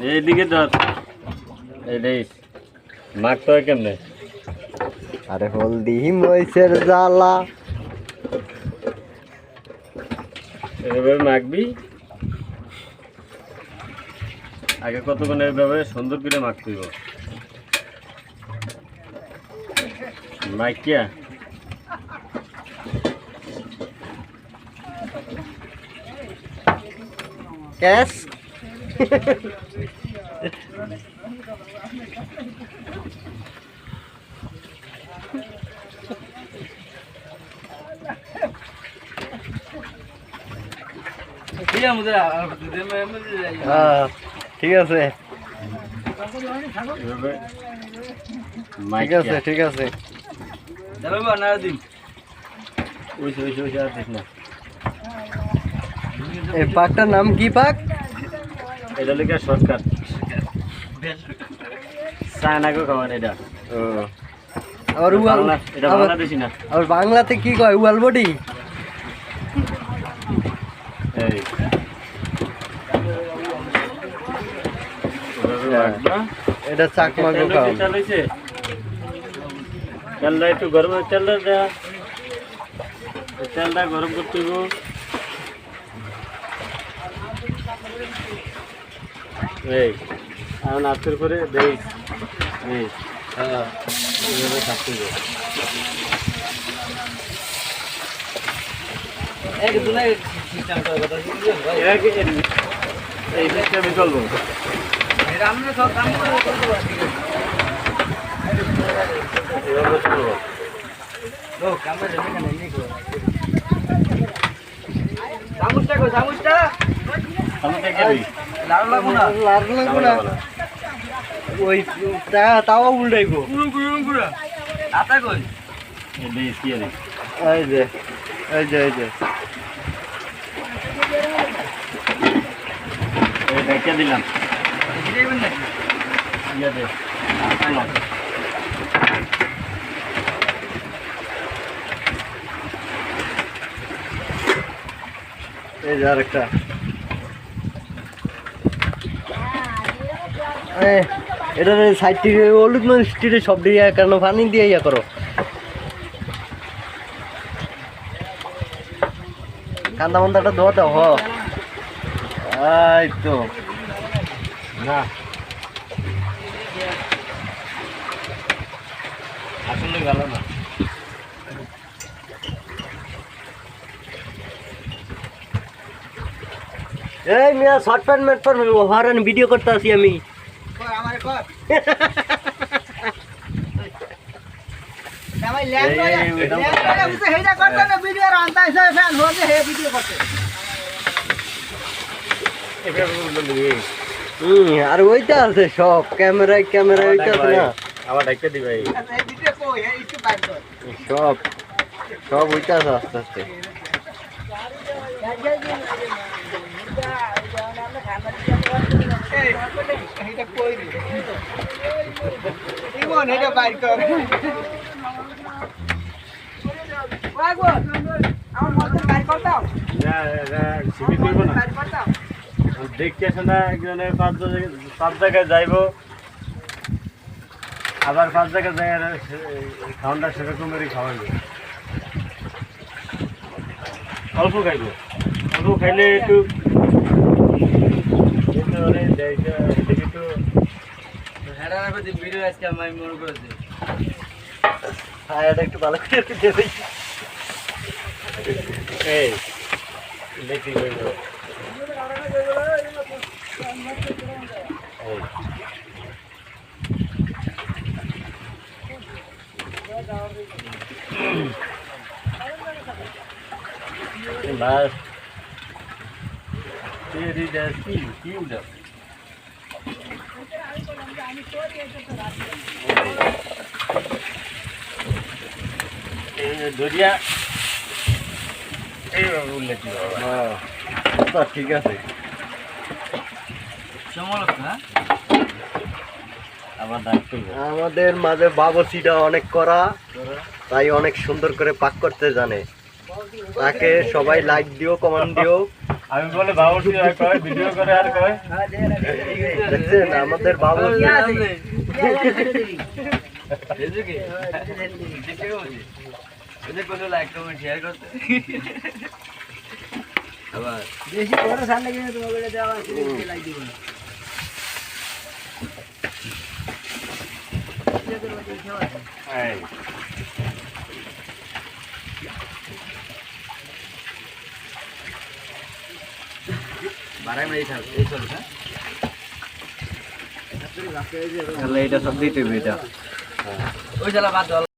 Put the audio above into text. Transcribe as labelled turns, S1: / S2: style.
S1: এইদিকে ধর এই মাখতে হয় কেমনে?
S2: আরে হলদি মরিচের জ্বালা
S1: এভাবে মাখবি। আগে কতক্ষণ এইভাবে সুন্দর করে মাখতে হইব। মাখিয়া
S2: ক্যাশ ঠিক আছে ঠিক আছে এই পাকটার নাম কি পাক?
S1: এটা লিখে শর্টকাট চায়নাকে খাওয়ান এটা।
S2: আবার
S1: এটা বাংলাদেশি না।
S2: আবার বাংলাতে কি কয়? উয়াল বডি।
S1: এই
S2: এটা চাকমা গো খাও।
S1: তেলটা একটু গরম, তেলটা গরম করতে হইব। এই এখন আস্তের করে দেই। এই এইভাবে থাকতে হইব। এই সিস্টেমে চলবো। এভাবে চলবো।
S2: ওই তাও উল্টাইবো। এই যে
S1: দিলাম
S2: এই যে আরেকটা। এটা সাইড থেকে হলুদ স্টিরে সব দিয়ে কেন পানি দিয়ে ইয়া করো। কান্দা মান্দাটা ধোয়াতে হ। এই তো
S1: না আসলে গেল না।
S2: এই মিয়া শর্ট প্যান্ট ম্যাট পর হরান ভিডিও করতে আসি আমি। আর ওইটা আছে সব ক্যামেরায় ওইটা আছে না।
S1: আবার ডাকতে দিবে
S2: সব ওইটা আছে আস্তে আস্তে।
S1: দেখতে আসে না একজনে 5 জায়গায় যাইব, আবার 5 জায়গায় যাই খাওয়ানটা সেরকমেরই খাওয়াইব। অল্প খাইব, অল্প খাইলে একটু ভিডিও আজকে আমি মনে করেছি
S2: একটু ভালো করে
S1: এই দেখি Mas ele desce filda. দরিয়া এইভাবে উল্লেখ
S2: ঠিক আছে। আমাদের মাঝে বাবুচিটা অনেক করা, তাই অনেক সুন্দর করে পাক করতে জানে। তাকে সবাই লাইক দিও, কমেন্ট দিও,
S1: আমি বলে বাবুটি আর কয় ভিডিও করে আর কয়
S2: দেখছেন আমাদের বাবু
S3: বেশি বড় সার লাগে না তোমাকে দেওয়া আছে লাইক দিব না
S1: এই
S2: এটা সব দিতে হবে এটা
S3: ওই জ্বালা বাদ দাও